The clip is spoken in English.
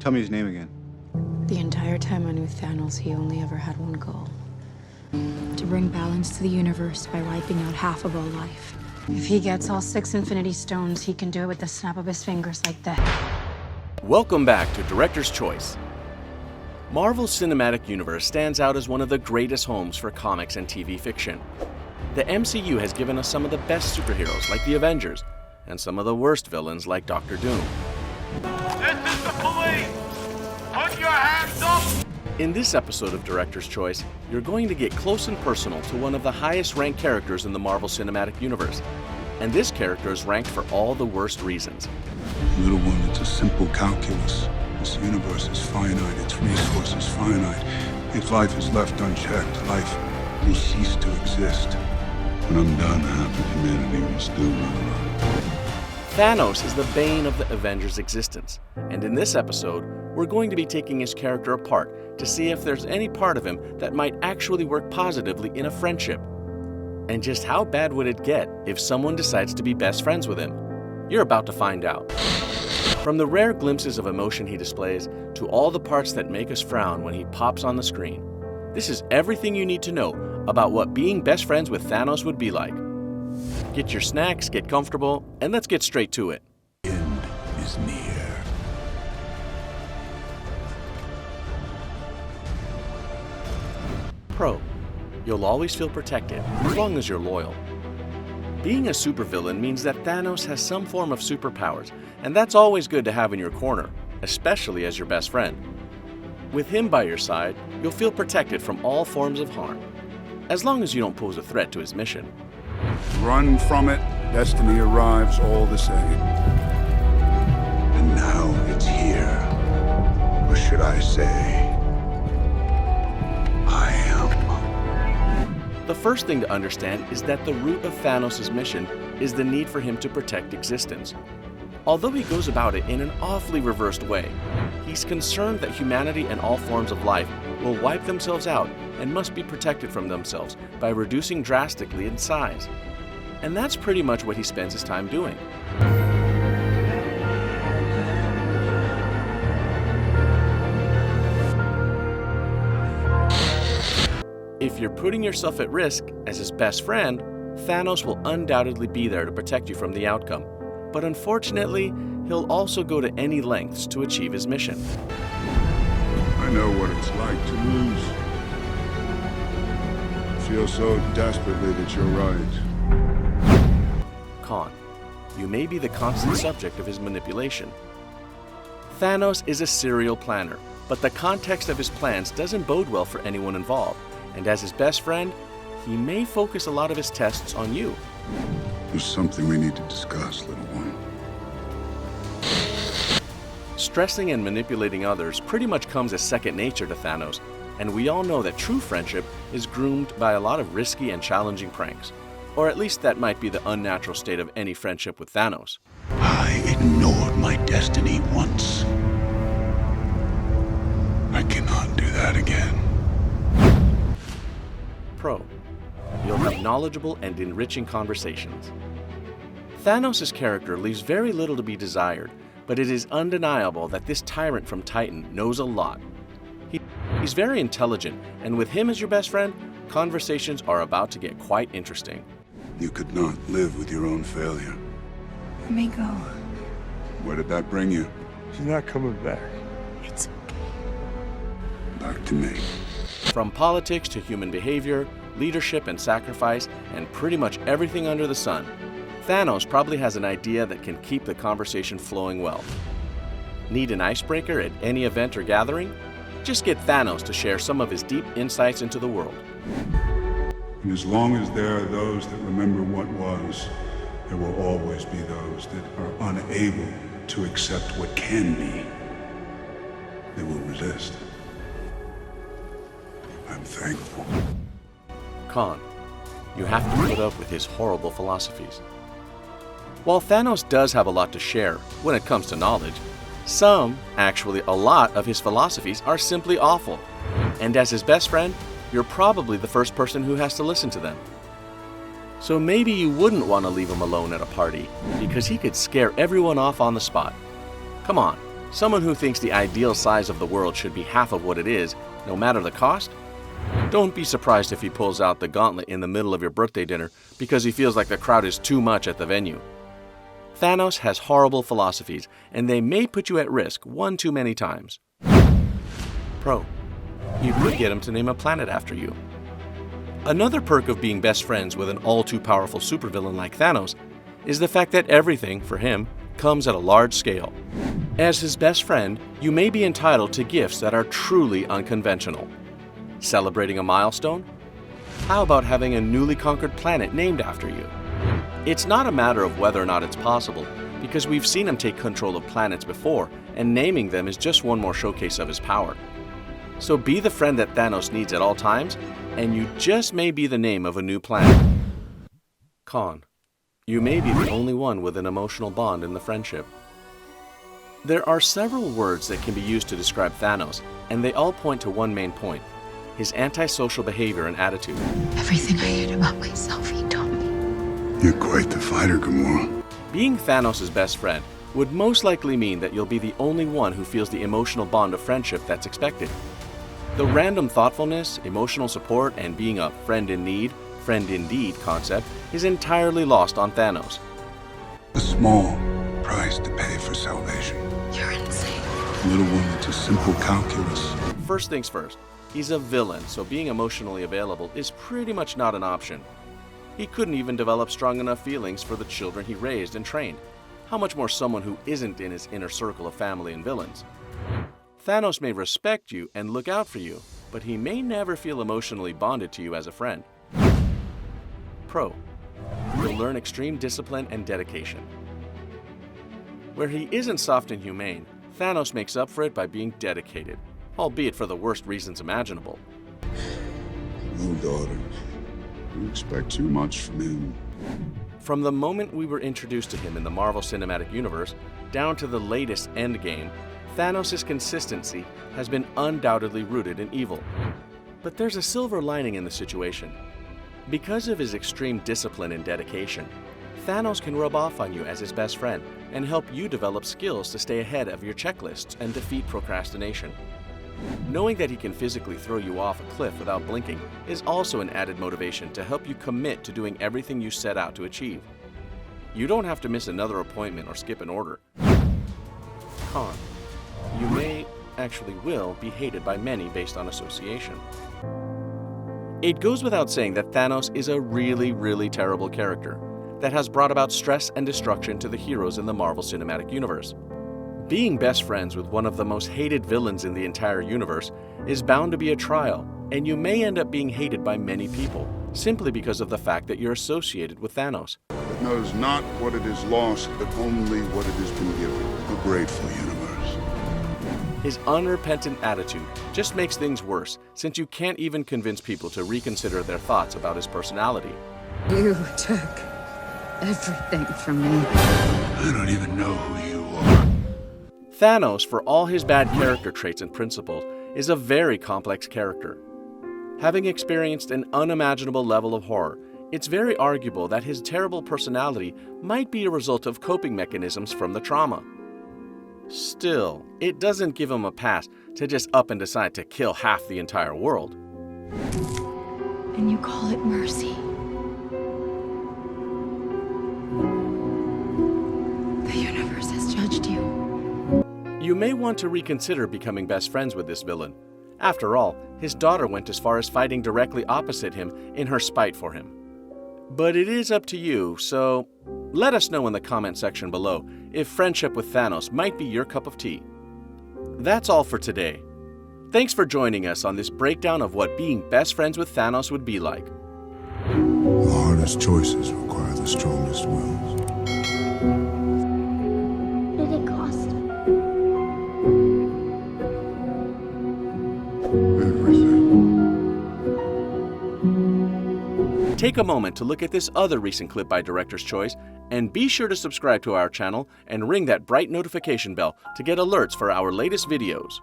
Tell me his name again. The entire time I knew Thanos, he only ever had one goal. To bring balance to the universe by wiping out half of all life. If he gets all 6 Infinity Stones, he can do it with the snap of his fingers like that. Welcome back to Director's Choice. Marvel's cinematic universe stands out as one of the greatest homes for comics and TV fiction. The MCU has given us some of the best superheroes like the Avengers, and some of the worst villains like Doctor Doom. This is the police! Put your hands up! In this episode of Director's Choice, you're going to get close and personal to one of the highest ranked characters in the Marvel Cinematic Universe. And this character is ranked for all the worst reasons. Little one, it's a simple calculus. This universe is finite, its resources finite. If life is left unchecked, life will cease to exist. When I'm done, half of humanity will still run around. Thanos is the bane of the Avengers' existence, and in this episode, we're going to be taking his character apart to see if there's any part of him that might actually work positively in a friendship. And just how bad would it get if someone decides to be best friends with him? You're about to find out. From the rare glimpses of emotion he displays to all the parts that make us frown when he pops on the screen, this is everything you need to know about what being best friends with Thanos would be like. Get your snacks, get comfortable, and let's get straight to it. The end is near. Pro. You'll always feel protected, as long as you're loyal. Being a supervillain means that Thanos has some form of superpowers, and that's always good to have in your corner, especially as your best friend. With him by your side, you'll feel protected from all forms of harm, as long as you don't pose a threat to his mission. Run from it, destiny arrives all the same. And now it's here. Or should I say, I am. The first thing to understand is that the root of Thanos' mission is the need for him to protect existence. Although he goes about it in an awfully reversed way, he's concerned that humanity and all forms of life will wipe themselves out and must be protected from themselves by reducing drastically in size. And that's pretty much what he spends his time doing. If you're putting yourself at risk as his best friend, Thanos will undoubtedly be there to protect you from the outcome. But unfortunately, he'll also go to any lengths to achieve his mission. I know what it's like to lose. I feel so desperately that you're right. Con. You may be the constant subject of his manipulation. Thanos is a serial planner, but the context of his plans doesn't bode well for anyone involved, and as his best friend, he may focus a lot of his tests on you. There's something we need to discuss, little one. Stressing and manipulating others pretty much comes as second nature to Thanos, and we all know that true friendship is groomed by a lot of risky and challenging pranks. Or at least that might be the unnatural state of any friendship with Thanos. I ignored my destiny once. I cannot do that again. Pro. You'll have knowledgeable and enriching conversations. Thanos' character leaves very little to be desired, but it is undeniable that this tyrant from Titan knows a lot. He's very intelligent, and with him as your best friend, conversations are about to get quite interesting. You could not live with your own failure. Let me go. Where did that bring you? She's not coming back. It's Back to me. From politics to human behavior, leadership and sacrifice, and pretty much everything under the sun, Thanos probably has an idea that can keep the conversation flowing well. Need an icebreaker at any event or gathering? Just get Thanos to share some of his deep insights into the world. And as long as there are those that remember what was, there will always be those that are unable to accept what can be. They will resist. I'm thankful. Con. You have to put up with his horrible philosophies. While Thanos does have a lot to share when it comes to knowledge, some, actually a lot of his philosophies are simply awful. And as his best friend, you're probably the first person who has to listen to them. So maybe you wouldn't want to leave him alone at a party, because he could scare everyone off on the spot. Come on, Someone who thinks the ideal size of the world should be half of what it is, no matter the cost? Don't be surprised if he pulls out the gauntlet in the middle of your birthday dinner because he feels like the crowd is too much at the venue. Thanos has horrible philosophies, and they may put you at risk one too many times. Pro: you could get him to name a planet after you. Another perk of being best friends with an all-too-powerful supervillain like Thanos is the fact that everything, for him, comes at a large scale. As his best friend, you may be entitled to gifts that are truly unconventional. Celebrating a milestone? How about having a newly conquered planet named after you? It's not a matter of whether or not it's possible, because we've seen him take control of planets before, and naming them is just one more showcase of his power. So be the friend that Thanos needs at all times, and you just may be the name of a new planet. Con: you may be the only one with an emotional bond in the friendship. There are several words that can be used to describe Thanos, and they all point to one main point: his antisocial behavior and attitude. Everything I hate about myself, he taught me. You're quite the fighter, Gamora. Being Thanos' best friend would most likely mean that you'll be the only one who feels the emotional bond of friendship that's expected. The random thoughtfulness, emotional support, and being a friend in need, friend indeed concept is entirely lost on Thanos. A small price to pay for salvation. You're insane. Little one, it's a simple calculus. First things first, he's a villain, so being emotionally available is pretty much not an option. He couldn't even develop strong enough feelings for the children he raised and trained. How much more someone who isn't in his inner circle of family and villains? Thanos may respect you and look out for you, but he may never feel emotionally bonded to you as a friend. Pro: you'll learn extreme discipline and dedication. Where he isn't soft and humane, Thanos makes up for it by being dedicated, albeit for the worst reasons imaginable. No, daughter. You expect too much from him. From the moment we were introduced to him in the Marvel Cinematic Universe, down to the latest Endgame, Thanos' consistency has been undoubtedly rooted in evil. But there's a silver lining in the situation. Because of his extreme discipline and dedication, Thanos can rub off on you as his best friend and help you develop skills to stay ahead of your checklists and defeat procrastination. Knowing that he can physically throw you off a cliff without blinking is also an added motivation to help you commit to doing everything you set out to achieve. You don't have to miss another appointment or skip an order. Con: you may, actually will, be hated by many based on association. It goes without saying that Thanos is a really terrible character that has brought about stress and destruction to the heroes in the Marvel Cinematic Universe. Being best friends with one of the most hated villains in the entire universe is bound to be a trial, and you may end up being hated by many people, simply because of the fact that you're associated with Thanos. It knows not what it is lost, but only what it has been given. A grateful universe. His unrepentant attitude just makes things worse, since you can't even convince people to reconsider their thoughts about his personality. You took everything from me. I don't even know who you are. Thanos, for all his bad character traits and principles, is a very complex character. Having experienced an unimaginable level of horror, it's very arguable that his terrible personality might be a result of coping mechanisms from the trauma. Still, it doesn't give him a pass to just up and decide to kill half the entire world. And you call it mercy? The universe has judged you. You may want to reconsider becoming best friends with this villain. After all, his daughter went as far as fighting directly opposite him in her spite for him. But it is up to you, so let us know in the comment section below if friendship with Thanos might be your cup of tea. That's all for today. Thanks for joining us on this breakdown of what being best friends with Thanos would be like. The hardest choices require the strongest wills. What did it cost? Everything. Take a moment to look at this other recent clip by Director's Choice, and be sure to subscribe to our channel and ring that bright notification bell to get alerts for our latest videos.